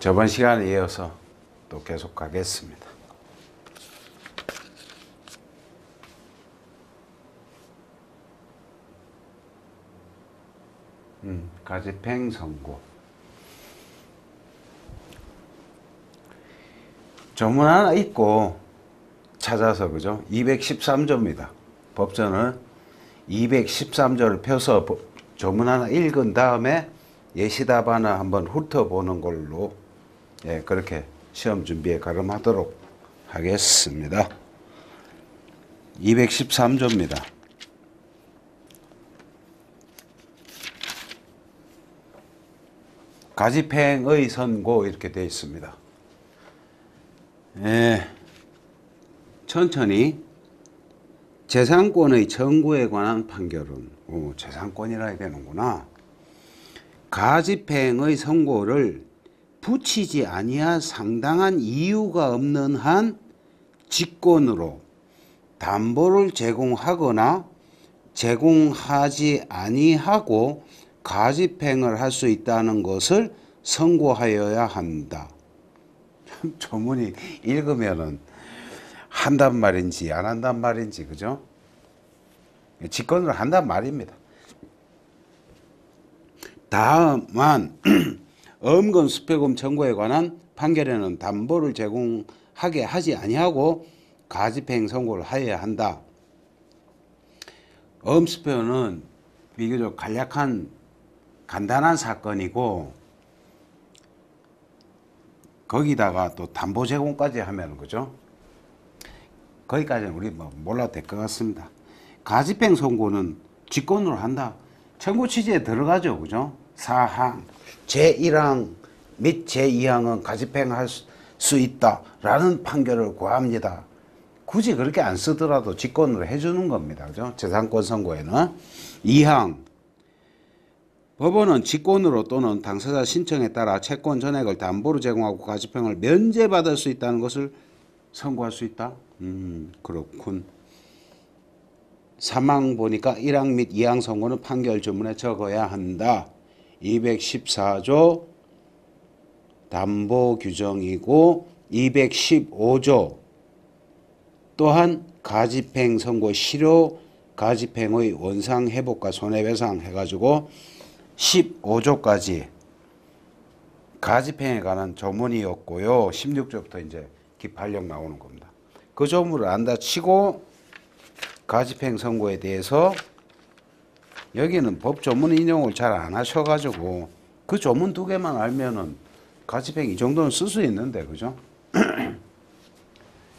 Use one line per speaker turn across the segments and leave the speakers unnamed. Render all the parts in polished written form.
저번 시간에 이어서 또 계속 가겠습니다. 가지팽 선고. 조문 하나 읽고 찾아서, 그죠? 213조입니다. 법전을 213조를 펴서 조문 하나 읽은 다음에 예시답안을 한번 훑어보는 걸로, 예, 그렇게 시험 준비에 가름하도록 하겠습니다. 213조입니다. 가지팽의 선고 이렇게 되어 있습니다. 예, 천천히. 재산권의 청구에 관한 판결은, 재산권이라 해야 되는구나. 가지팽의 선고를 붙이지 아니할 상당한 이유가 없는 한 직권으로 담보를 제공하거나 제공하지 아니하고 가지팽을 할 수 있다는 것을 선고하여야 한다. 조문이 읽으면은 한단 말인지 안 한단 말인지, 그죠? 직권으로 한단 말입니다. 다만 엄금 수표금 청구에 관한 판결에는 담보를 제공하게 하지 아니하고 가지팽 선고를 하여야 한다. 엄수표는 비교적 간단한 사건이고, 거기다가 또 담보 제공까지 하면, 그죠? 거기까지는 우리 몰라도 될 것 같습니다. 가지팽 선고는 직권으로 한다. 청구 취지에 들어가죠, 그죠? 사항 제1항 및 제2항은 가지팽할 수 있다라는 판결을 구합니다. 굳이 그렇게 안 쓰더라도 직권으로 해주는 겁니다, 그죠? 재산권 선고에는 2항 법원은 직권으로 또는 당사자 신청에 따라 채권 전액을 담보로 제공하고 가지팽을 면제받을 수 있다는 것을 선고할 수 있다. 그렇군. 3항 보니까 1항 및 2항 선고는 판결 주문에 적어야 한다. 214조 담보 규정이고, 215조 또한 가지팽 선고 실효 가지팽의 원상 회복과 손해배상 해가지고 15조까지 가지팽에 관한 조문이었고요. 16조부터 이제 기판령 나오는 겁니다. 그 조문을 안다 치고 가지팽 선고에 대해서 여기는 법 조문 인용을 잘 안 하셔가지고 그 조문 두 개만 알면은 가지팽 이 정도는 쓸 수 있는데, 그죠?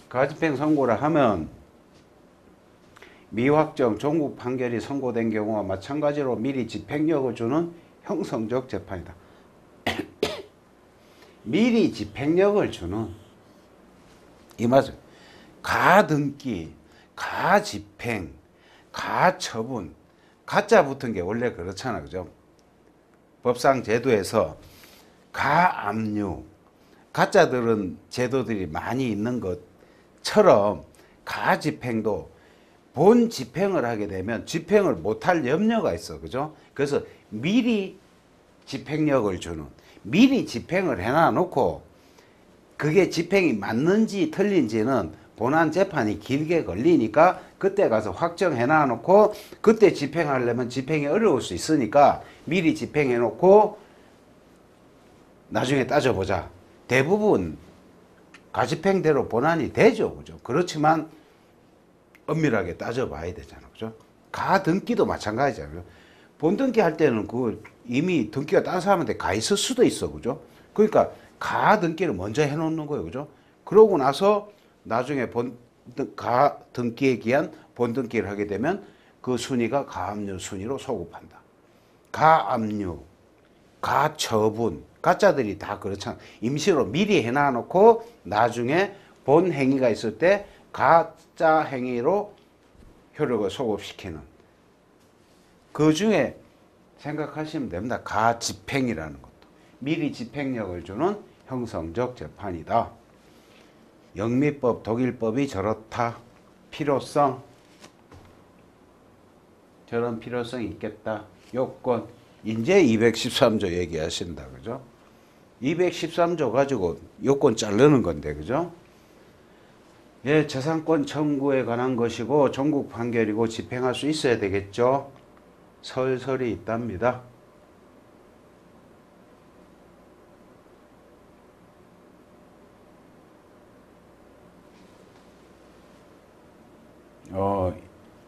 가지팽 선고를 하면 미확정 종국 판결이 선고된 경우와 마찬가지로 미리 집행력을 주는 형성적 재판이다. 미리 집행력을 주는 이 말은 가등기, 가집행, 가처분, 가짜 붙은 게 원래 그렇잖아, 그죠? 법상 제도에서 가압류, 가짜들은 제도들이 많이 있는 것처럼 가집행도 본 집행을 하게 되면 집행을 못할 염려가 있어, 그죠? 그래서 미리 집행력을 주는, 미리 집행을 해놔 놓고 그게 집행이 맞는지 틀린지는 본안 재판이 길게 걸리니까 그때 가서 확정해 놔 놓고 그때 집행하려면 집행이 어려울 수 있으니까 미리 집행해 놓고 나중에 따져보자. 대부분 가집행대로 본안이 되죠, 그죠? 그렇지만 엄밀하게 따져봐야 되잖아, 그죠? 가등기도 마찬가지잖아요. 본등기 할 때는 이미 등기가 다른 사람한테 가 있을 수도 있어, 그죠? 그러니까 가등기를 먼저 해놓는 거예요, 그죠? 그러고 나서 나중에 가등기에 기한 본등기를 하게 되면 그 순위가 가압류 순위로 소급한다. 가압류, 가처분, 가짜들이 다 그렇잖아. 임시로 미리 해놔놓고 나중에 본 행위가 있을 때 가짜 행위로 효력을 소급시키는, 그 중에 생각하시면 됩니다. 가집행이라는 것도 미리 집행력을 주는 형성적 재판이다. 영미법, 독일법이 저렇다. 필요성, 저런 필요성이 있겠다. 요건 이제 213조 얘기하신다, 그죠? 213조 가지고 요건 자르는 건데, 그죠? 예, 재산권 청구에 관한 것이고 전국 판결이고 집행할 수 있어야 되겠죠. 설설이 있답니다.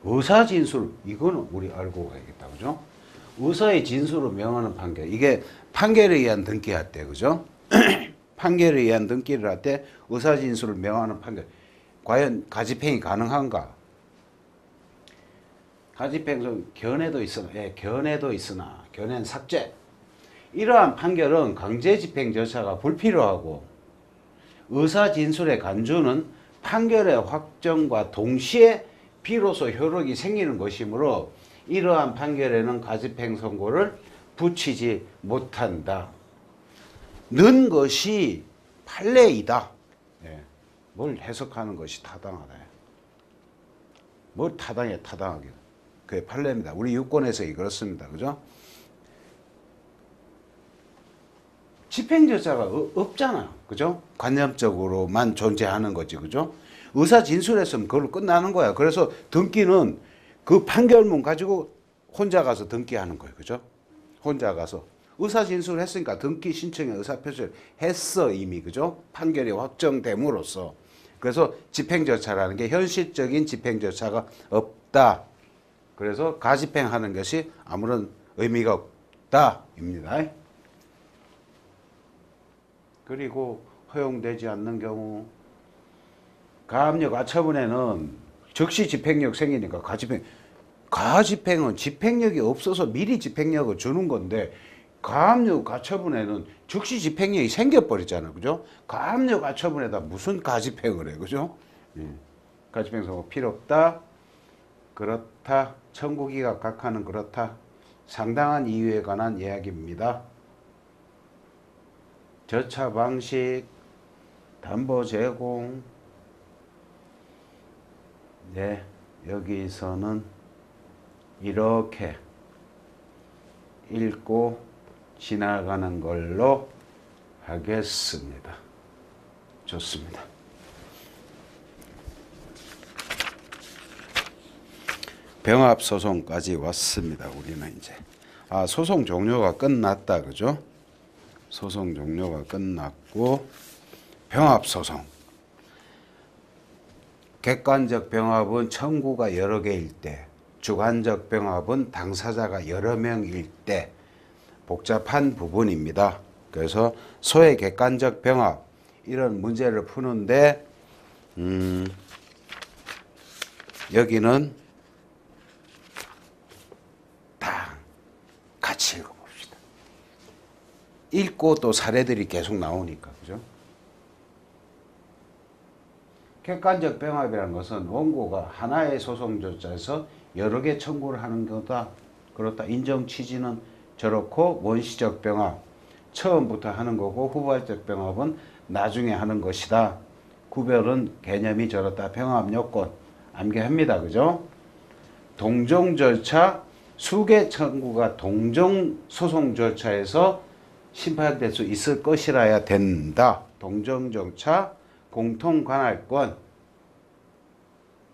의사 진술, 이거는 우리 알고 가야겠다, 그죠? 의사의 진술을 명하는 판결, 이게 판결에 의한 등기할 때, 그죠? 판결에 의한 등기를 할 때 의사 진술을 명하는 판결, 과연 가집행이 가능한가? 가집행은 견해도 있으나, 견해도 있으나 견해는 삭제. 이러한 판결은 강제 집행 절차가 불필요하고 의사 진술의 간주는 판결의 확정과 동시에 비로소 효력이 생기는 것이므로 이러한 판결에는 가집행 선고를 붙이지 못한다. 는 것이 판례이다. 뭘 해석하는 것이 타당하다. 뭘 타당해, 타당하게. 그게 판례입니다. 우리 유권에서 그렇습니다. 그죠? 집행 절차가 없잖아. 그죠? 관념적으로만 존재하는 거지. 그죠? 의사 진술했으면 그걸로 끝나는 거야. 그래서 등기는 그 판결문 가지고 혼자 가서 등기하는 거예요. 그죠? 혼자 가서. 의사 진술을 했으니까 등기 신청에 의사 표시를 했어, 이미. 그죠? 판결이 확정됨으로써. 그래서 집행 절차라는 게 현실적인 집행 절차가 없다. 그래서 가집행하는 것이 아무런 의미가 없다입니다. 그리고 허용되지 않는 경우 가압류 가처분에는 즉시 집행력 생기니까 가집행은 집행력이 없어서 미리 집행력을 주는 건데 가압류 가처분에는 즉시 집행력이 생겨버리잖아. 그죠? 가압류 가처분에다 무슨 가집행을 해. 그죠? 가집행 선고 필요 없다. 그렇다. 청구기가 각하는 그렇다. 상당한 이유에 관한 이야기입니다. 절차 방식, 담보 제공. 네, 여기서는 이렇게 읽고 지나가는 걸로 하겠습니다. 좋습니다. 병합소송까지 왔습니다. 우리는 이제. 소송 종료가 끝났다. 그죠? 소송 종료가 끝났고, 병합소송. 객관적 병합은 청구가 여러 개일 때, 주관적 병합은 당사자가 여러 명일 때, 복잡한 부분입니다. 그래서 소의 객관적 병합, 이런 문제를 푸는데, 여기는 다 같이 읽어봅시다. 읽고 또 사례들이 계속 나오니까, 그죠? 객관적 병합이라는 것은 원고가 하나의 소송 절차에서 여러 개 청구를 하는 거다. 그렇다. 인정 취지는 저렇고 원시적 병합 처음부터 하는 거고 후발적 병합은 나중에 하는 것이다. 구별은 개념이 저렇다. 병합 요건 암기합니다. 그죠? 동종 절차 수개 청구가 동종 소송 절차에서 심판될 수 있을 것이라야 된다. 동종 절차 공통관할권,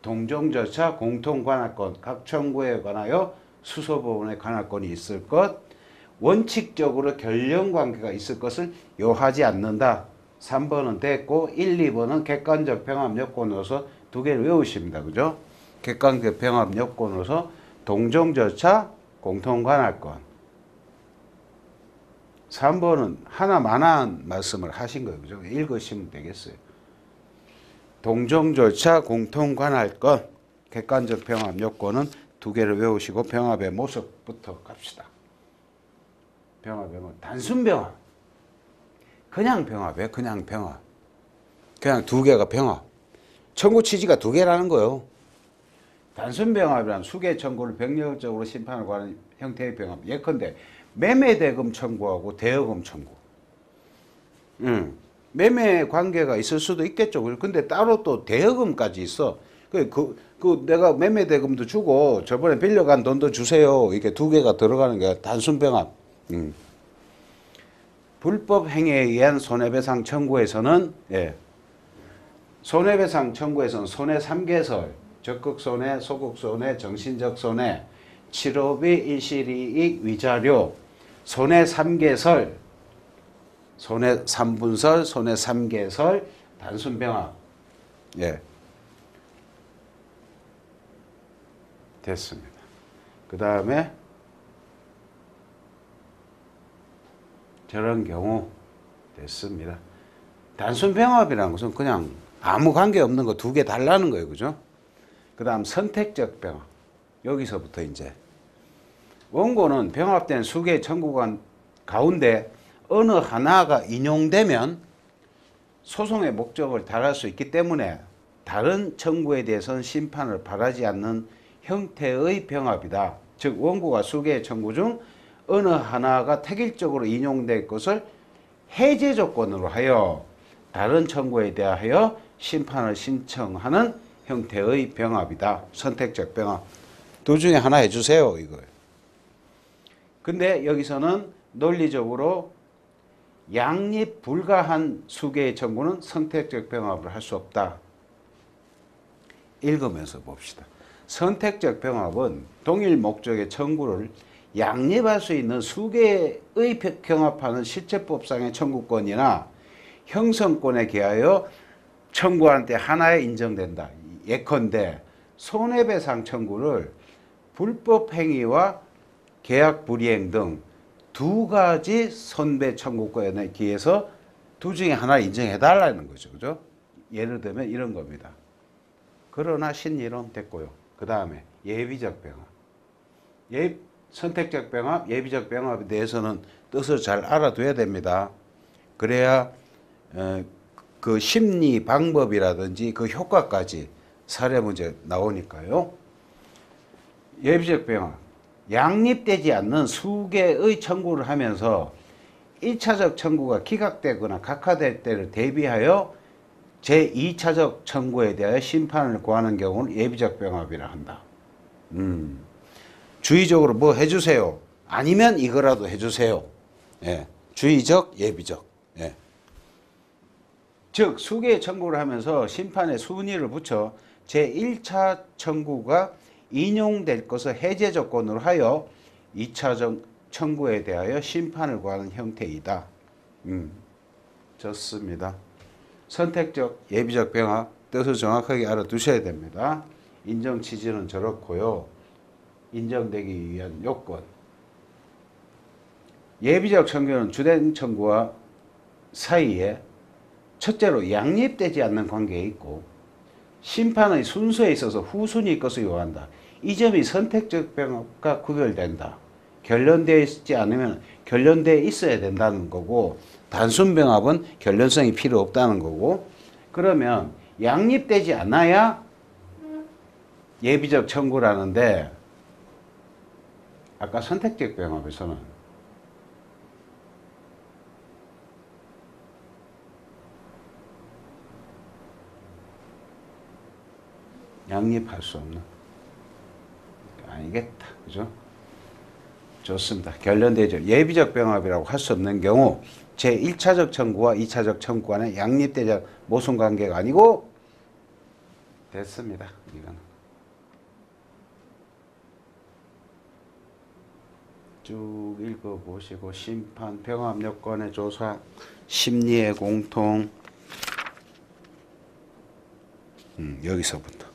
동종절차 공통관할권, 각 청구에 관하여 수소법원의 관할권이 있을 것, 원칙적으로 결령관계가 있을 것을 요하지 않는다. 3번은 됐고 1, 2번은 객관적 병합 요건으로서 두 개를 외우십니다. 그죠? 객관적 병합 요건으로서 동종절차 공통관할권. 3번은 하나만한 말씀을 하신 거예요. 그죠? 읽으시면 되겠어요. 동종절차 공통관할권, 객관적 병합 요건은 두 개를 외우시고 병합의 모습부터 갑시다. 병합의 모습. 단순 병합. 그냥 병합이에요. 그냥 병합. 그냥 두 개가 병합. 청구 취지가 두 개라는 거예요. 단순 병합이란 수개 청구를 병력적으로 심판을 관한 형태의 병합. 예컨대 매매대금 청구하고 대여금 청구. 매매 관계가 있을 수도 있겠죠. 근데 따로 또 대여금까지 있어. 내가 매매대금도 주고 저번에 빌려간 돈도 주세요. 이게 두 개가 들어가는 게 단순 병합. 불법 행위에 의한 손해배상 청구에서는 손해배상 청구에서는 손해 3개설, 적극손해, 소극손해, 정신적 손해, 치료비, 일시이익, 위자료, 손해 3개설, 손해 3분설, 손해 3개설, 단순병합. 됐습니다. 그 다음에 저런 경우 됐습니다. 단순병합이라는 것은 그냥 아무 관계 없는 거 2개 달라는 거예요. 그죠? 그 다음 선택적 병합. 여기서부터 이제 원고는 병합된 수개의 청구권 가운데 어느 하나가 인용되면 소송의 목적을 달할 수 있기 때문에 다른 청구에 대해서는 심판을 바라지 않는 형태의 병합이다. 즉 원고가 수개의 청구 중 어느 하나가 택일적으로 인용될 것을 해제 조건으로 하여 다른 청구에 대하여 심판을 신청하는 형태의 병합이다. 선택적 병합. 2 중에 하나 해주세요. 이거예요. 근데 여기서는 논리적으로 양립 불가한 수개의 청구는 선택적 병합을 할 수 없다. 읽으면서 봅시다. 선택적 병합은 동일 목적의 청구를 양립할 수 있는 수개의 경합하는 실체법상의 청구권이나 형성권에 기하여 청구하는 때 하나에 인정된다. 예컨대 손해배상 청구를 불법 행위와 계약 불이행 등 2가지 손배 청구권에 기해서 2 중에 하나를 인정해달라는 거죠. 그죠? 예를 들면 이런 겁니다. 그러나 신이론 됐고요. 그 다음에 예비적 병합. 선택적 병합, 예비적 병합에 대해서는 뜻을 잘 알아둬야 됩니다. 그래야 그 심리 방법이라든지 그 효과까지 사례 문제 나오니까요. 예비적 병합. 양립되지 않는 수개의 청구를 하면서 1차적 청구가 기각되거나 각하될 때를 대비하여 제2차적 청구에 대하여 심판을 구하는 경우는 예비적 병합이라 한다. 주의적으로 뭐 해주세요. 아니면 이거라도 해주세요. 주의적, 예비적. 즉 수개의 청구를 하면서 심판에 순위를 붙여 제1차 청구가 인용될 것을 해제 조건으로 하여 2차 청구에 대하여 심판을 구하는 형태이다. 좋습니다. 선택적, 예비적 병합 뜻을 정확하게 알아두셔야 됩니다. 인정 취지는 저렇고요. 인정되기 위한 요건. 예비적 청구는 주된 청구와 사이에 첫째로 양립되지 않는 관계에 있고 심판의 순서에 있어서 후순위의 것을 요한다. 이 점이 선택적 병합과 구별된다. 결론되어 있지 않으면 결론되어 있어야 된다는 거고 단순 병합은 결론성이 필요 없다는 거고 그러면 양립되지 않아야 예비적 청구라는데 아까 선택적 병합에서는 양립할 수 없는 아니겠다. 그죠? 좋습니다. 결론되죠. 예비적 병합이라고 할 수 없는 경우 제1차적 청구와 2차적 청구 간의 양립되지 모순관계가 아니고 됐습니다. 이건 쭉 읽어보시고 심판, 병합 요건의 조사, 심리의 공통 여기서부터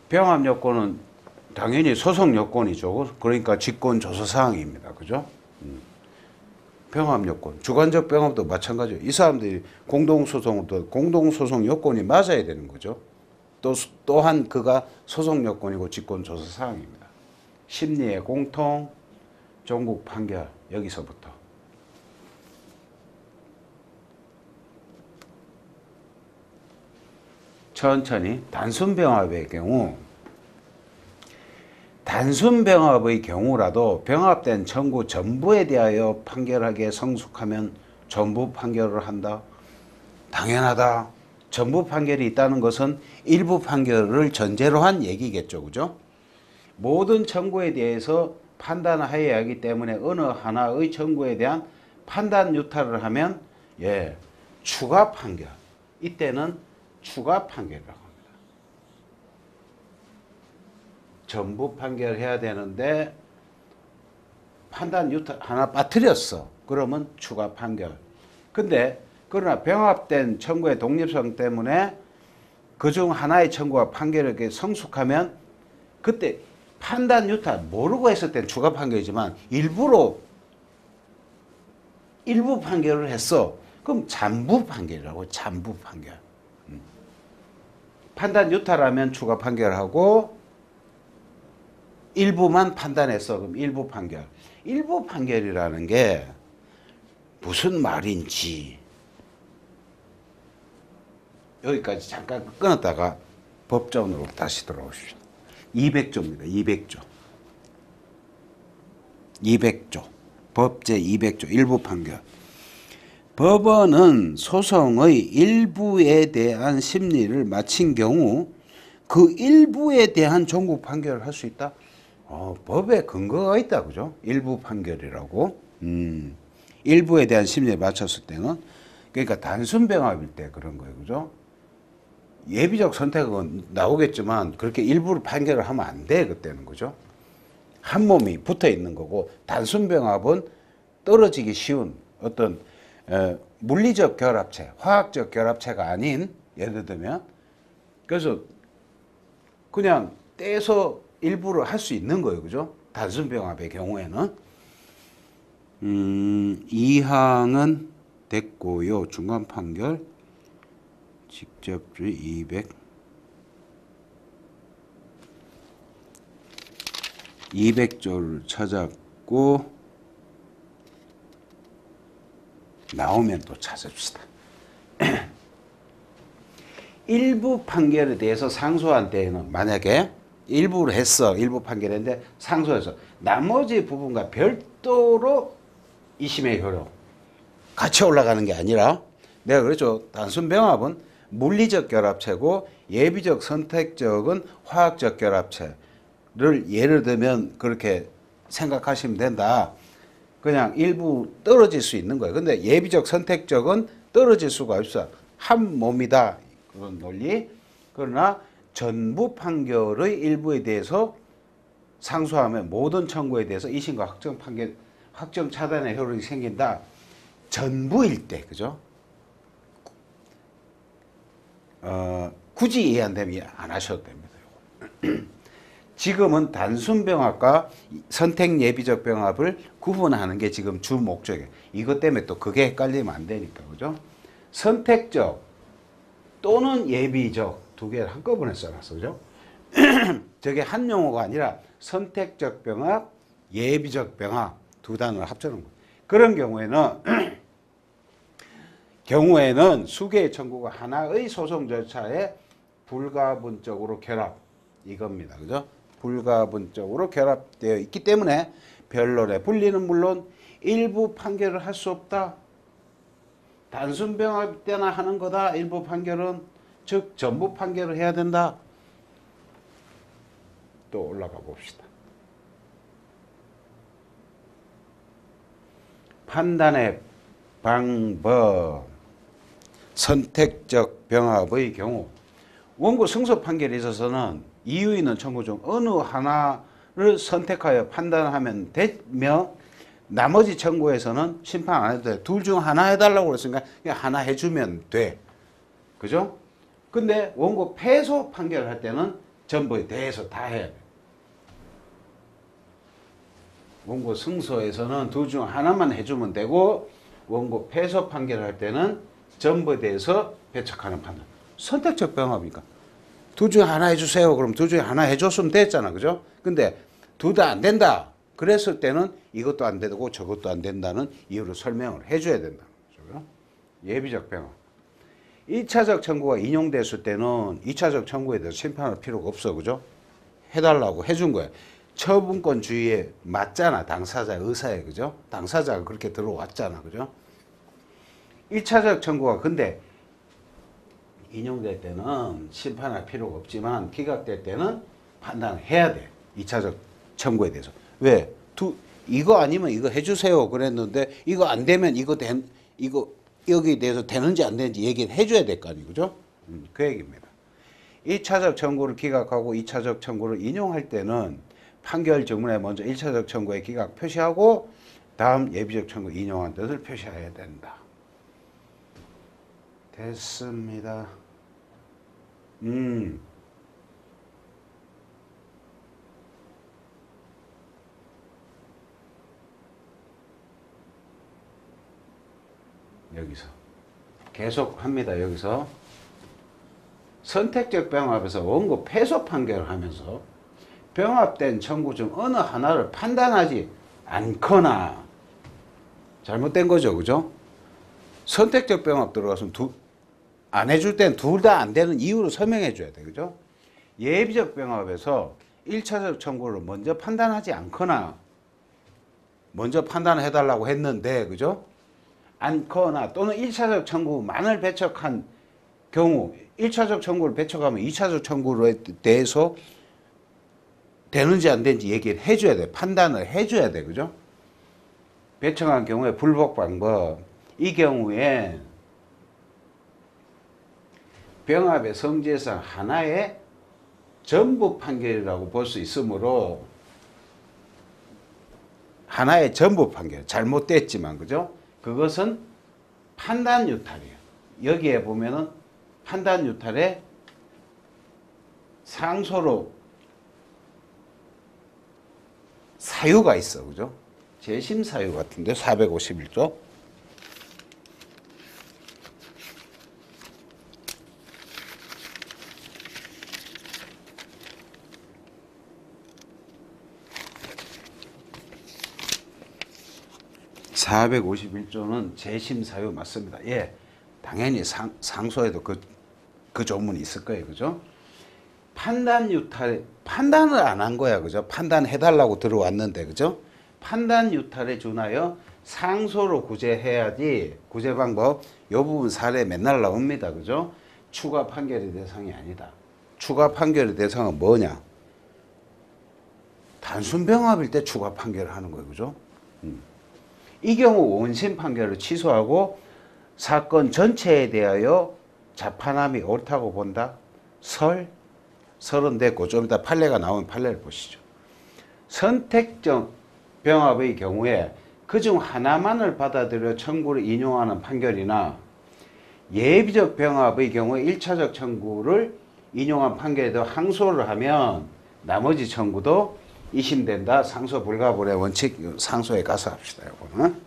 병합 요건은 당연히 소송 요건이죠. 그러니까 직권 조서 사항입니다. 그죠? 병합 요건, 주관적 병합도 마찬가지예요. 이 사람들이 공동소송도 공동소송 요건이 맞아야 되는 거죠. 또한 그가 소송 요건이고 직권 조서 사항입니다. 심리의 공통, 종국 판결 여기서부터 천천히 단순 병합의 경우 단순 병합의 경우라도 병합된 청구 전부에 대하여 판결하게 성숙하면 전부 판결을 한다. 당연하다. 전부 판결이 있다는 것은 일부 판결을 전제로 한 얘기겠죠. 그죠? 모든 청구에 대해서 판단을 해야 하기 때문에 어느 하나의 청구에 대한 판단 유탈을 하면 예, 추가 판결. 이때는 추가 판결이라고 합니다. 전부 판결해야 되는데 판단 유탈 하나 빠뜨렸어. 그러면 추가 판결. 근데 그러나 병합된 청구의 독립성 때문에 그중 하나의 청구가 판결에게 성숙하면 그때 판단 유탈 모르고 했을 땐 추가 판결이지만 일부 판결을 했어. 그럼 잠부 판결이라고. 잠부 판결. 판단 유탈하면 추가 판결하고 일부만 판단했어. 그럼 일부 판결. 일부 판결이라는 게 무슨 말인지 여기까지 잠깐 끊었다가 법정으로 다시 돌아오십시오. 200조입니다. 200조. 200조. 법제 200조 일부 판결. 법원은 소송의 일부에 대한 심리를 마친 경우 그 일부에 대한 종국 판결을 할 수 있다. 법에 근거가 있다, 그죠? 일부 판결이라고. 일부에 대한 심리를 맞췄을 때는 그러니까 단순 병합일 때 그런 거예요, 그죠? 예비적 선택은 나오겠지만 그렇게 일부를 판결을 하면 안 돼, 그때는, 그죠? 한 몸이 붙어 있는 거고 단순 병합은 떨어지기 쉬운 어떤 물리적 결합체, 화학적 결합체가 아닌 예를 들면 그래서 그냥 떼서 일부를 할 수 있는 거예요, 그죠? 단순 병합의 경우에는. 이항은 됐고요. 중간 판결 직접주의 200조를 찾았고 나오면 또 찾읍시다. 일부 판결에 대해서 상소한 때에는 만약에 일부를 했어. 일부 판결했는데 상소해서 나머지 부분과 별도로 2심의 효력 같이 올라가는 게 아니라 내가 그랬죠. 단순 병합은 물리적 결합체고 예비적 선택적은 화학적 결합체를 예를 들면 그렇게 생각하시면 된다. 그냥 일부 떨어질 수 있는 거예요. 근데 예비적 선택적은 떨어질 수가 없어. 한 몸이다. 그런 논리. 그러나 전부 판결의 일부에 대해서 상소하면 모든 청구에 대해서 2심과 확정 판결, 확정 차단의 효력이 생긴다. 전부일 때, 그죠? 굳이 이해 안 되면 안 하셔도 됩니다. 지금은 단순 병합과 선택 예비적 병합을 구분하는 게 지금 주 목적이에요. 이것 때문에 또 그게 헷갈리면 안 되니까, 그죠? 선택적 또는 예비적 두 개를 한꺼번에 써놨어, 그죠? 저게 한 용어가 아니라 선택적 병합, 예비적 병합 두 단어를 합쳐놓은 거예요. 그런 경우에는 수개의 청구가 하나의 소송 절차에 불가분적으로 결합 이겁니다, 그죠? 불가분적으로 결합되어 있기 때문에 변론의 분리는 물론 일부 판결을 할 수 없다. 단순 병합 때나 하는 거다. 일부 판결은 즉 전부 판결을 해야 된다. 또 올라가 봅시다. 판단의 방법. 선택적 병합의 경우 원고 승소 판결에 있어서는 이유 있는 청구 중 어느 하나를 선택하여 판단하면 되며 나머지 청구에서는 심판 안 해도 돼. 둘 중 하나 해달라고 그랬으니까 그냥 하나 해주면 돼. 그죠? 근데 원고 패소 판결을 할 때는 전부에 대해서 다 해야 돼. 원고 승소에서는 둘 중 하나만 해주면 되고 원고 패소 판결을 할 때는 전부에 대해서 배척하는 판단. 선택적 병합이니까. 둘 중에 하나 해주세요. 그럼 둘 중에 하나 해줬으면 됐잖아. 그죠? 근데 둘 다 안 된다. 그랬을 때는 이것도 안 되고 저것도 안 된다는 이유로 설명을 해줘야 된다. 그죠? 예비적 병합. 1차적 청구가 인용됐을 때는 2차적 청구에 대해서 심판할 필요가 없어. 그죠? 해달라고 해준 거야. 처분권주의에 맞잖아. 당사자 의사에. 그죠? 당사자가 그렇게 들어왔잖아. 그죠? 1차적 청구가 근데 인용될 때는 심판할 필요가 없지만 기각될 때는 판단을 해야 돼. 2차적 청구에 대해서. 왜? 이거 아니면 이거 해주세요 그랬는데 이거 안 되면 이거 여기에 대해서 되는지 안 되는지 얘기를 해줘야 될 거 아니에요, 그죠? 그 얘기입니다. 1차적 청구를 기각하고 2차적 청구를 인용할 때는 판결 정문에 먼저 1차적 청구의 기각 표시하고 다음 예비적 청구 인용한 뜻을 표시해야 된다. 됐습니다. 여기서 계속 합니다. 여기서 선택적 병합에서 원고 패소 판결을 하면서 병합된 청구 중 어느 하나를 판단하지 않거나 잘못된 거죠. 그죠? 선택적 병합 들어가서 안 해줄 땐 둘 다 안 되는 이유를 설명해 줘야 돼. 그죠? 예비적 병합에서 1차적 청구를 먼저 판단하지 않거나 먼저 판단해 달라고 했는데 그죠? 않거나 또는 1차적 청구만을 배척한 경우 1차적 청구를 배척하면 2차적 청구에 대해서 되는지 안 되는지 얘기를 해줘야 돼. 판단을 해줘야 돼. 그죠? 배척한 경우에 불복 방법. 이 경우에 병합의 성질상 하나의 전부 판결이라고 볼 수 있으므로 하나의 전부 판결. 잘못됐지만 그죠? 그것은 판단 유탈이에요. 여기에 보면은 판단 유탈에 상소로 사유가 있어. 그죠? 재심 사유 같은데 451조. (451조는) 재심 사유 맞습니다. 예, 당연히 상소에도 그 조문이 있을 거예요. 그죠? 판단 유탈, 판단을 안 한 거야. 그죠? 판단해달라고 들어왔는데, 그죠? 판단 유탈에 준하여 상소로 구제해야지, 구제 방법, 요 부분 사례 맨날 나옵니다. 그죠? 추가 판결의 대상이 아니다. 추가 판결의 대상은 뭐냐? 단순 병합일 때 추가 판결을 하는 거예요. 그죠? 이 경우 원심 판결을 취소하고 사건 전체에 대하여 재판함이 옳다고 본다. 설은 됐고 좀 이따 판례가 나오면 판례를 보시죠. 선택적 병합의 경우에 그중 하나만을 받아들여 청구를 인용하는 판결이나 예비적 병합의 경우에 1차적 청구를 인용한 판결에도 항소를 하면 나머지 청구도 이심된다. 상소 불가불의 원칙 상소에 가서 합시다. 요거는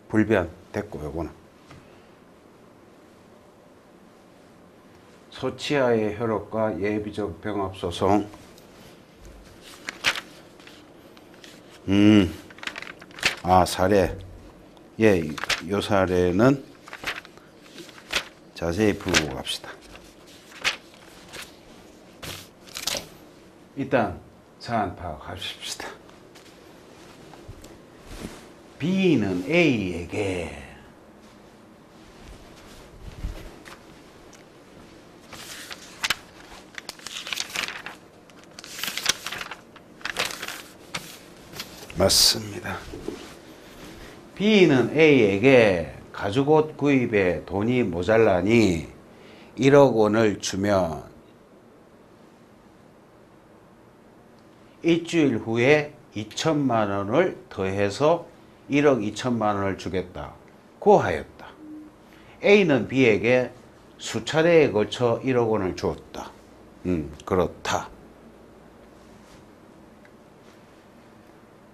불변 됐고 요거는 소치하의 효력과 예비적 병합 소송. 사례. 예, 요 사례는 자세히 풀고 갑시다. 일단 사안 파악하십시다. B는 A에게 맞습니다. B는 A에게 가죽옷 구입에 돈이 모자라니 1억 원을 주면 일주일 후에 2천만 원을 더해서 1억 2천만 원을 주겠다고 하였다. A는 B에게 수차례에 걸쳐 1억 원을 주었다. 그렇다.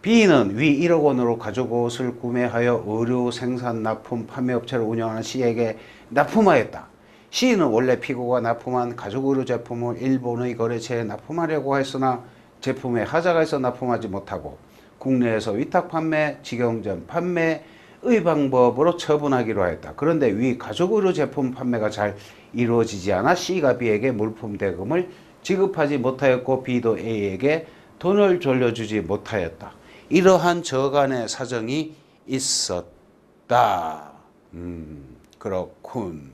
B는 위 1억 원으로 가죽옷을 구매하여 의류 생산 납품 판매업체를 운영하는 C에게 납품하였다. C는 원래 피고가 납품한 가죽 의류 제품을 일본의 거래처에 납품하려고 했으나 제품에 하자가 있어 납품하지 못하고 국내에서 위탁 판매, 직영점 판매의 방법으로 처분하기로 하였다. 그런데 위 가죽 의류 제품 판매가 잘 이루어지지 않아 C가 B에게 물품 대금을 지급하지 못하였고 B도 A에게 돈을 돌려주지 못하였다. 이러한 저간의 사정이 있었다. 그렇군.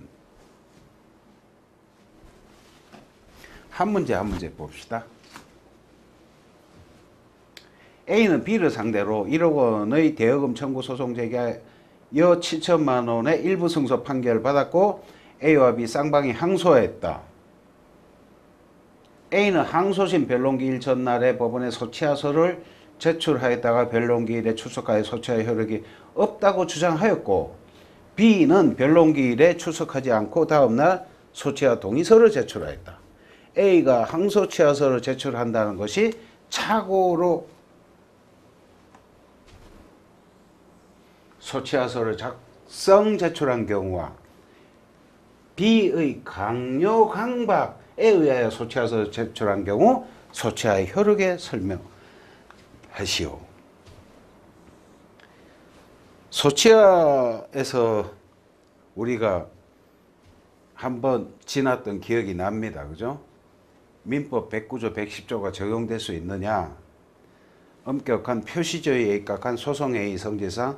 한 문제 한 문제 봅시다. A는 B를 상대로 1억 원의 대여금 청구 소송 제기하여 7천만 원의 일부 승소 판결을 받았고 A와 B 쌍방이 항소했다. A는 항소심 변론기일 전날에 법원에 소치하서를 제출하였다가 변론기일에 출석하여 소치하여 효력이 없다고 주장하였고 B는 변론기일에 출석하지 않고 다음날 소치하 동의서를 제출하였다. A가 항소치하서를 제출한다는 것이 착오로 소치하서를 작성 제출한 경우와 B의 강요 강박에 의하여 소치하서를 제출한 경우 소치하의 효력에 설명하시오. 소치하에서 우리가 한번 지났던 기억이 납니다. 그죠? 민법 109조 110조가 적용될 수 있느냐? 엄격한 표시주의에 입각한 소송행위 성질상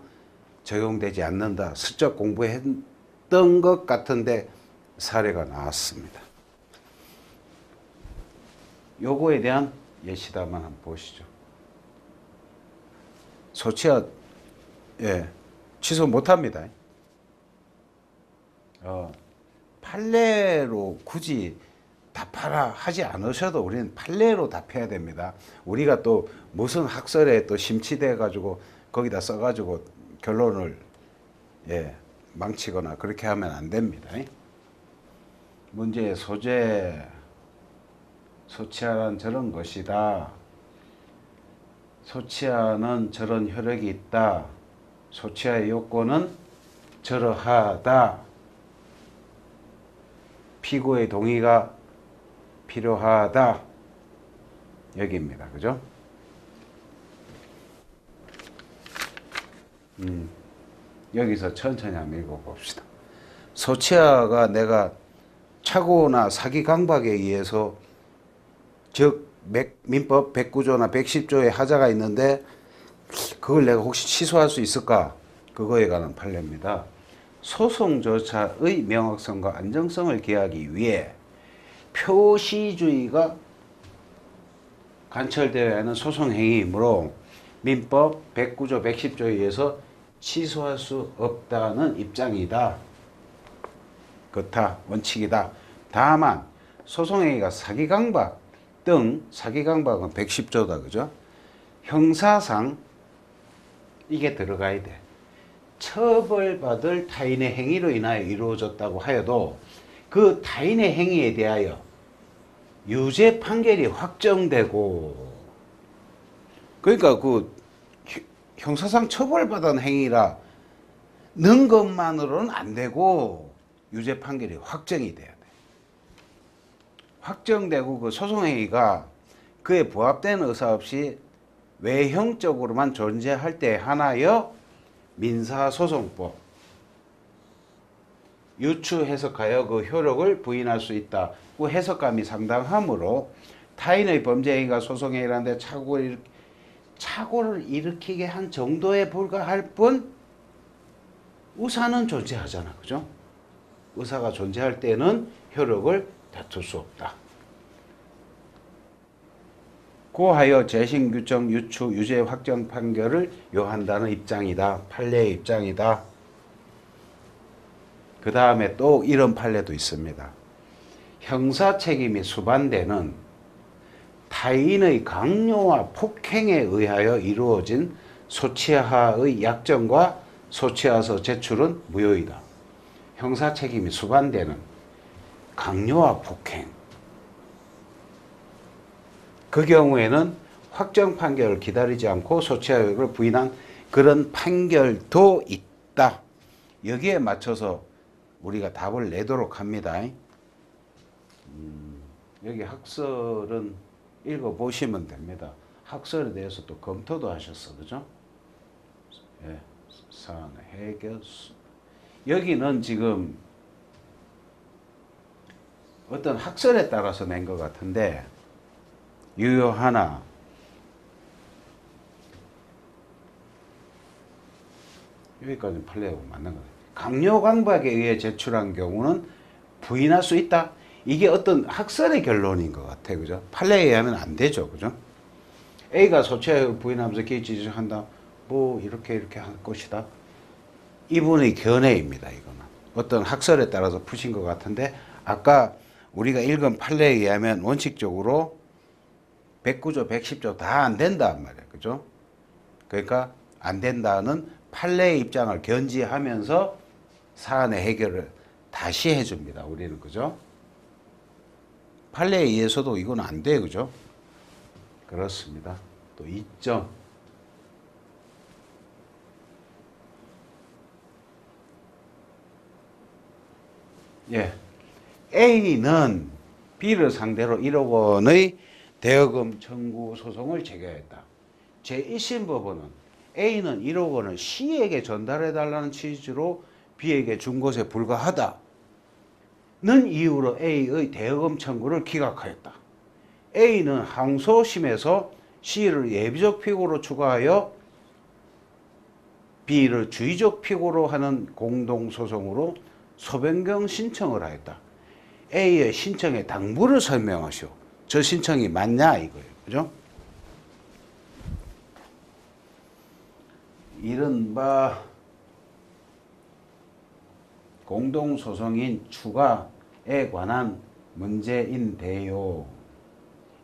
적용되지 않는다. 슬쩍 공부했던 것 같은데 사례가 나왔습니다. 요거에 대한 예시담만 한번 보시죠. 소치하 취소 못합니다. 판례로 굳이 답하라 하지 않으셔도 우리는 판례로 답해야 됩니다. 우리가 또 무슨 학설에 또 심취돼 가지고 거기다 써 가지고 결론을 망치거나 그렇게 하면 안 됩니다. 문제의 소재, 소치하란 저런 것이다. 소치하는 저런 효력이 있다. 소치하의 요건은 저러하다. 피고의 동의가 필요하다. 여기입니다. 그죠? 여기서 천천히 한번 읽어봅시다. 소치하가 내가 착오나 사기 강박에 의해서 즉 민법 109조나 110조에 하자가 있는데 그걸 내가 혹시 취소할 수 있을까? 그거에 관한 판례입니다. 소송조차의 명확성과 안정성을 기하기 위해 표시주의가 관철되어야 하는 소송행위이므로 민법 109조 110조에 의해서 취소할 수 없다는 입장이다. 그렇다. 원칙이다. 다만 소송행위가 사기강박 등 사기강박은 110조다. 그죠? 형사상 이게 들어가야 돼. 처벌받을 타인의 행위로 인하여 이루어졌다고 하여도 그 타인의 행위에 대하여 유죄 판결이 확정되고 그러니까 그 형사상 처벌받은 행위라 는 것만으로는 안 되고 유죄 판결이 확정이 돼야 돼. 확정되고 그 소송행위가 그에 부합되는 의사 없이 외형적으로만 존재할 때 하나여 민사소송법 유추 해석하여 그 효력을 부인할 수 있다. 그 해석감이 상당하므로 타인의 범죄행위가 소송행위라는데 착오를 일으키게 한 정도에 불과할 뿐 의사는 존재하잖아. 그죠? 의사가 존재할 때는 효력을 다툴 수 없다. 고하여 재심 규정 유추 유죄 확정 판결을 요한다는 입장이다. 판례의 입장이다. 그 다음에 또 이런 판례도 있습니다. 형사 책임이 수반되는 타인의 강요와 폭행에 의하여 이루어진 소치하의 약정과 소치하서 제출은 무효이다. 형사 책임이 수반되는 강요와 폭행. 그 경우에는 확정 판결을 기다리지 않고 소치하를 부인한 그런 판결도 있다. 여기에 맞춰서 우리가 답을 내도록 합니다. 여기 학설은 읽어보시면 됩니다. 학설에 대해서 또 검토도 하셨어. 그죠? 예, 산, 해결수. 여기는 지금 어떤 학설에 따라서 낸 것 같은데 유효하나 여기까지 판례하고 맞는 거예요. 강요 강박에 의해 제출한 경우는 부인할 수 있다. 이게 어떤 학설의 결론인 것 같아요. 그죠? 판례에 의하면 안 되죠. 그죠? A가 소취하여 부인하면서 기지한다. 뭐 이렇게 할 것이다. 이분의 견해입니다. 이거는 어떤 학설에 따라서 푸신 것 같은데 아까 우리가 읽은 판례에 의하면 원칙적으로 109조, 110조 다 안 된단 말이에요. 그죠? 그러니까 안 된다는 판례의 입장을 견지하면서 사안의 해결을 다시 해줍니다. 우리는 그죠? 판례에 의해서도 이건 안 돼. 그죠? 그렇습니다. 또 2점. 예. A는 B를 상대로 1억 원의 대여금 청구 소송을 제기했다. 제1심 법원은 A는 1억 원을 C에게 전달해달라는 취지로 B에게 준 것에 불과하다는 이유로 A의 대여금 청구를 기각하였다. A는 항소심에서 C를 예비적 피고로 추가하여 B를 주의적 피고로 하는 공동소송으로 소변경 신청을 하였다. A의 신청의 당부를 설명하시오. 저 신청이 맞냐 이거예요. 그죠? 이른바 공동소송인 추가에 관한 문제인데요.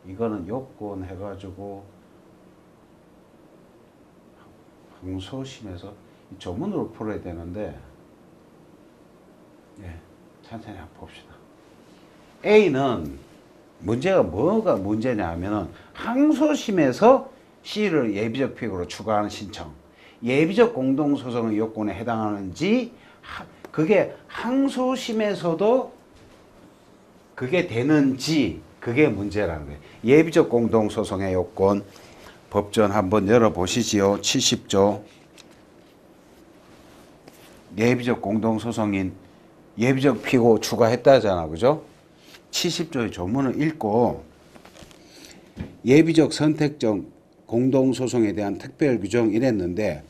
이거는 요건 해가지고 항소심에서 조문으로 풀어야 되는데 예, 천천히 한번 봅시다. A는 문제가 뭐가 문제냐 하면은 항소심에서 C를 예비적 피고로 추가하는 신청, 예비적 공동소송의 요건에 해당하는지 그게 항소심에서도 그게 되는지 그게 문제라는 거예요. 예비적 공동소송의 요건 법전 한번 열어보시지요. 70조 예비적 공동소송인 예비적 피고 추가했다잖아. 그죠? 70조의 조문을 읽고 예비적 선택적 공동소송에 대한 특별 규정 이랬는데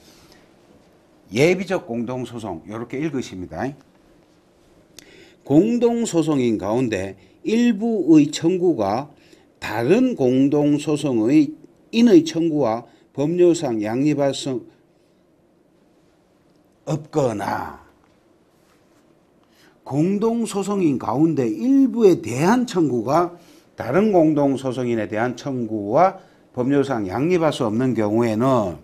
예비적 공동소송 이렇게 읽으십니다. 공동소송인 가운데 일부의 청구가 다른 공동소송의 인의 청구와 법률상 양립할 수 없거나 공동소송인 가운데 일부에 대한 청구가 다른 공동소송인에 대한 청구와 법률상 양립할 수 없는 경우에는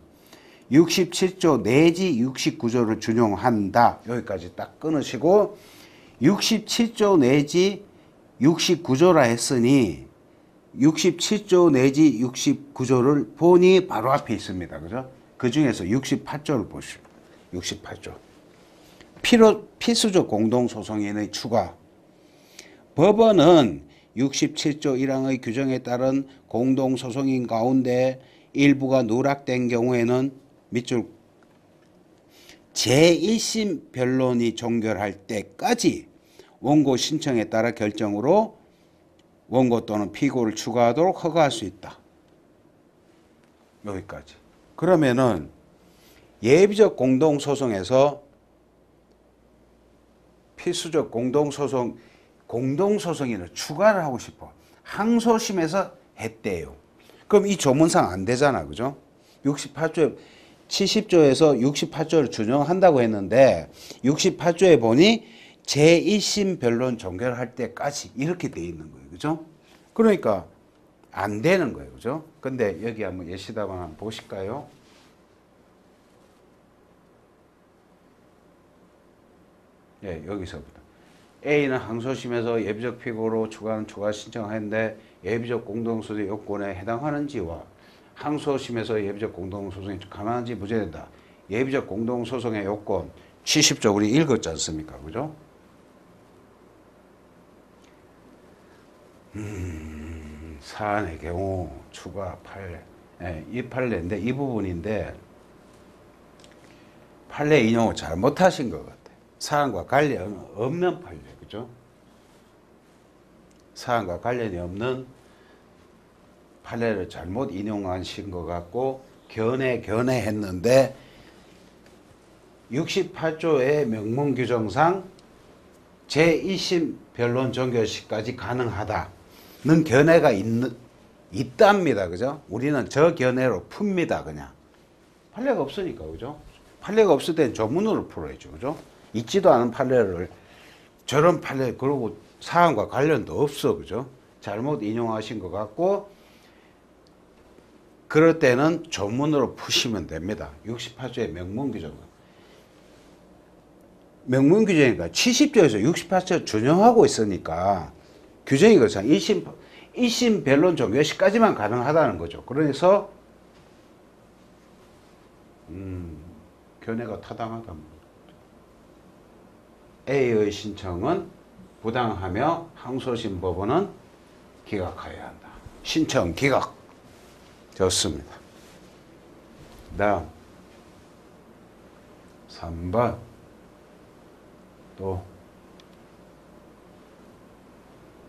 67조 내지 69조를 준용한다. 여기까지 딱 끊으시고 67조 내지 69조라 했으니 67조 내지 69조를 보니 바로 앞에 있습니다. 그죠? 그 중에서 68조를 보시오. 68조. 필수적 공동소송인의 추가. 법원은 67조 1항의 규정에 따른 공동소송인 가운데 일부가 누락된 경우에는 밑줄 제1심 변론이 종결할 때까지 원고 신청에 따라 결정으로 원고 또는 피고를 추가하도록 허가할 수 있다. 여기까지. 그러면은 예비적 공동소송에서 필수적 공동소송인을 추가를 하고 싶어. 항소심에서 했대요. 그럼 이 조문상 안 되잖아. 그죠? 68조, 70조에서 68조를 준용한다고 했는데 68조에 보니 제1심 변론 종결할 때까지 이렇게 돼 있는 거예요. 그죠? 그러니까 안 되는 거예요. 그죠? 근데 여기 한번 예시답안 한번 보실까요? 예, 여기서부터. A는 항소심에서 예비적 피고로 추가 신청했는데 예비적 공동소송 요건에 해당하는지와 항소심에서 예비적 공동소송이 가능한지 문제된다. 예비적 공동소송의 요건 70조 우리 읽었지 않습니까? 그죠? 사안의 경우 추가 판례. 예, 이 판례인데 이 부분인데 판례 인용을 잘못하신 것 같아요. 사안과 관련 없는 판례. 그죠? 사안과 관련이 없는 판례를 잘못 인용하신 것 같고 견해했는데 68조의 명문 규정상 제1심 변론 종결 시까지 가능하다는 견해가 있는 있답니다. 그죠? 우리는 저 견해로 풉니다. 그냥. 판례가 없으니까. 그죠? 판례가 없을 땐 조문으로 풀어야죠. 그죠? 있지도 않은 판례를 저런 판례, 그러고 사안과 관련도 없어. 그죠? 잘못 인용하신 것 같고, 그럴 때는 조문으로 푸시면 됩니다. 68조의 명문규정. 명문규정이니까 70조에서 68조 준용하고 있으니까 규정이 그렇잖아요. 1심 변론 종료 시까지만 가능하다는 거죠. 그래서 견해가 타당하다. A의 신청은 부당하며 항소심 법원은 기각하여야 한다. 신청 기각. 좋습니다. 다음 3번 또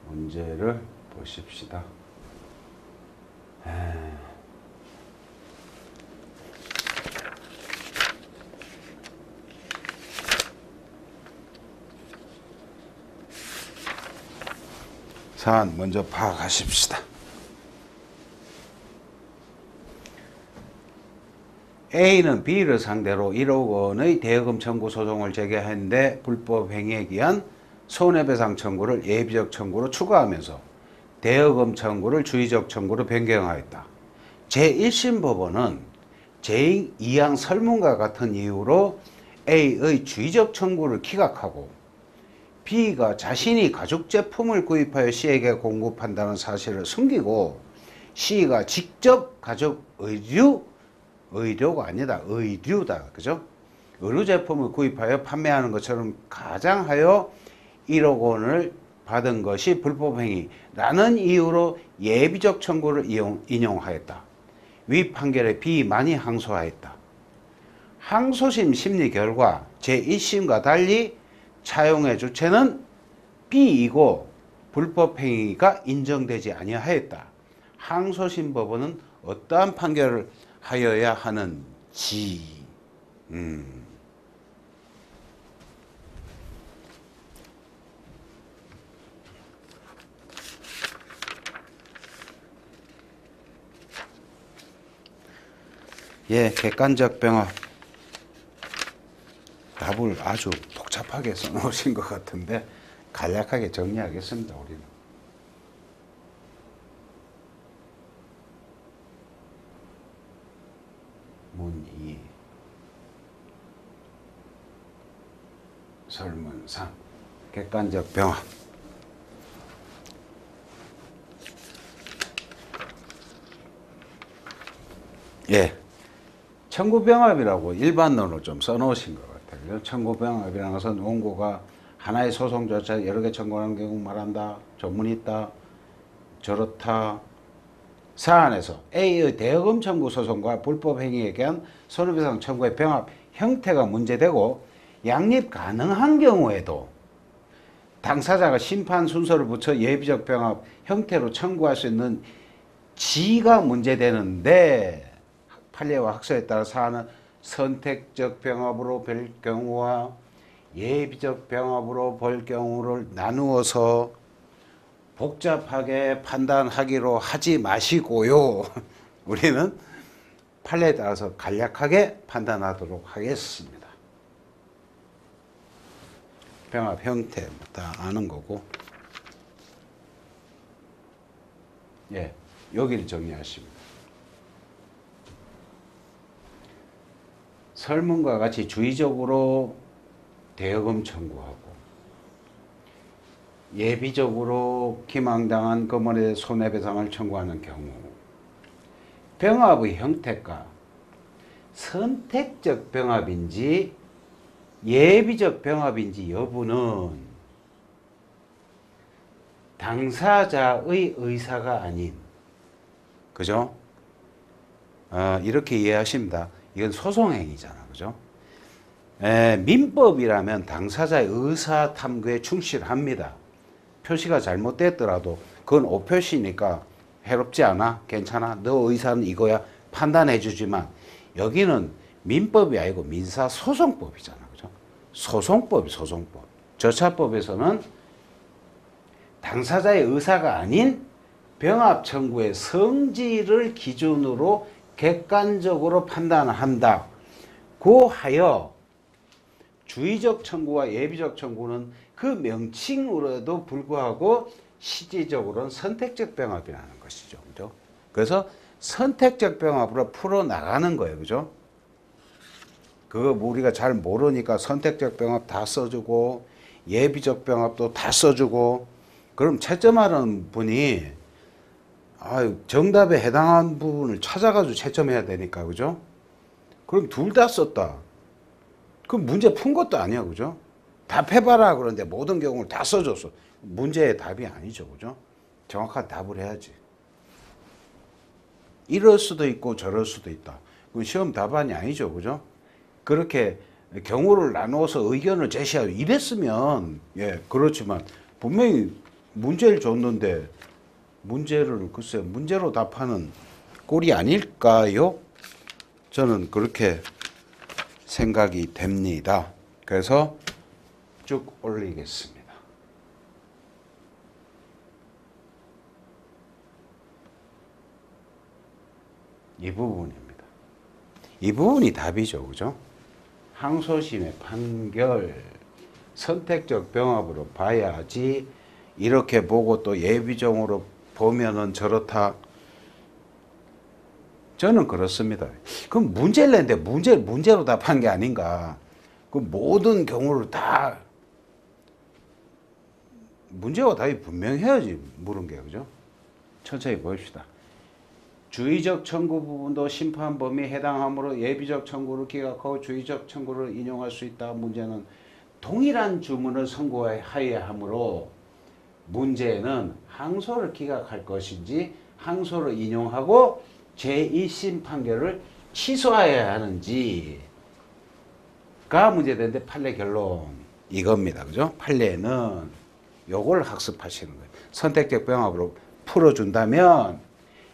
문제를 보십시다. 사안 먼저 파악하십시다. A는 B를 상대로 1억 원의 대여금 청구 소송을 제기했는데 불법 행위에 기한 손해배상 청구를 예비적 청구로 추가하면서 대여금 청구를 주의적 청구로 변경하였다. 제1심 법원은 제2항 설문과 같은 이유로 A의 주의적 청구를 기각하고 B가 자신이 가죽제품을 구입하여 C에게 공급한다는 사실을 숨기고 C가 직접 가죽 의료가 아니다. 의류다. 그죠? 의류 제품을 구입하여 판매하는 것처럼 가장하여 1억 원을 받은 것이 불법행위라는 이유로 예비적 청구를 인용하였다. 위 판결에 B만이 항소하였다. 항소심 심리 결과 제1심과 달리 차용의 주체는 B이고 불법행위가 인정되지 아니하였다. 항소심 법원은 어떠한 판결을 하여야 하는지. 예, 객관적 병합. 답을 아주 복잡하게 써놓으신 것 같은데 간략하게 정리하겠습니다. 우리는. 문2 설문 3 객관적 병합. 예, 청구병합이라고 일반론으로 좀 써놓으신 것 같아요. 청구병합이라는 것은 원고가 하나의 소송 조차 여러 개 청구하는 경우 말한다. 조문이 있다. 저렇다. 사안에서 A의 대여금 청구 소송과 불법행위에 대한 손해배상 청구의 병합 형태가 문제되고 양립 가능한 경우에도 당사자가 심판 순서를 붙여 예비적 병합 형태로 청구할 수 있는 지가 문제되는데 판례와 학설에 따라 사안은 선택적 병합으로 볼 경우와 예비적 병합으로 볼 경우를 나누어서 복잡하게 판단하기로 하지 마시고요. 우리는 판례에 따라서 간략하게 판단하도록 하겠습니다. 병합 형태 다 아는 거고. 예, 여기를 정리하십니다. 설문과 같이 주의적으로 대여금 청구하고 예비적으로 기망당한 금원의 손해배상을 청구하는 경우 병합의 형태가 선택적 병합인지 예비적 병합인지 여부는 당사자의 의사가 아닌, 그죠? 이렇게 이해하십니다. 이건 소송행위잖아. 그죠? 민법이라면 당사자의 의사 탐구에 충실합니다. 표시가 잘못됐더라도 그건 오표시니까 해롭지 않아? 괜찮아? 너 의사는 이거야? 판단해 주지만 여기는 민법이 아니고 민사소송법이잖아. 그죠? 소송법. 절차법에서는 당사자의 의사가 아닌 병합 청구의 성질을 기준으로 객관적으로 판단한다. 고하여 주의적 청구와 예비적 청구는 그 명칭으로도 불구하고 실질적으로는 선택적 병합이라는 것이죠. 그죠? 그래서 선택적 병합으로 풀어나가는 거예요. 그죠? 그거 우리가 잘 모르니까 선택적 병합 다 써주고 예비적 병합도 다 써주고 그럼 채점하는 분이 정답에 해당한 부분을 찾아가지고 채점해야 되니까 그죠? 그럼 둘 다 썼다. 그럼 문제 푼 것도 아니야. 그죠? 답해봐라 그런데 모든 경우를 다 써줬어. 문제의 답이 아니죠. 그죠? 정확한 답을 해야지. 이럴 수도 있고 저럴 수도 있다. 그건 시험 답안이 아니죠. 그죠? 그렇게 경우를 나누어서 의견을 제시하고 이랬으면 그렇지만 분명히 문제를 줬는데 문제를 글쎄 문제로 답하는 꼴이 아닐까요? 저는 그렇게 생각이 됩니다. 그래서 쭉 올리겠습니다. 이 부분입니다. 이 부분이 답이죠. 그죠? 항소심의 판결 선택적 병합으로 봐야지 이렇게 보고 또 예비적으로 보면은 저렇다. 저는 그렇습니다. 그럼 문제를 냈는데 문제로 답한 게 아닌가. 그 모든 경우를 다 문제와 답이 분명해야지 물은 게 그죠? 천천히 보십시다. 주의적 청구 부분도 심판 범위에 해당하므로 예비적 청구를 기각하고 주의적 청구를 인용할 수 있다. 문제는 동일한 주문을 선고하여야 하므로 문제는 항소를 기각할 것인지 항소를 인용하고 제1심 판결을 취소해야 하는지가 문제되는데 판례 결론 이겁니다. 그죠? 판례는 요걸 학습하시는 거예요. 선택적 병합으로 풀어준다면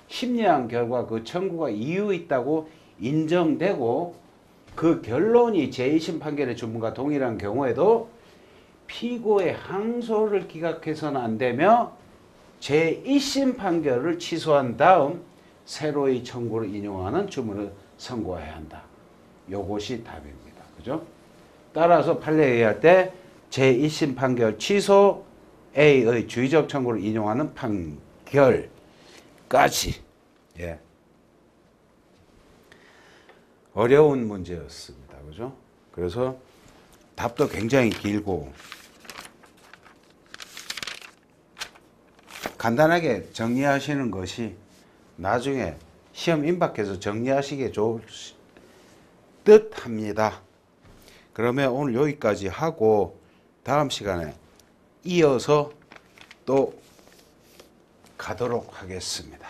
심리한 결과 그 청구가 이유 있다고 인정되고 그 결론이 제1심 판결의 주문과 동일한 경우에도 피고의 항소를 기각해서는 안 되며 제1심 판결을 취소한 다음 새로이 청구를 인용하는 주문을 선고해야 한다. 요것이 답입니다. 그죠? 따라서 판례에 의할 때 제1심 판결 취소 A의 주의적 청구를 인용하는 판결까지 어려운 문제였습니다. 그죠? 그래서 답도 굉장히 길고 간단하게 정리하시는 것이 나중에 시험 임박해서 정리하시기에 좋을 듯 합니다. 그러면 오늘 여기까지 하고 다음 시간에 이어서 또 가도록 하겠습니다.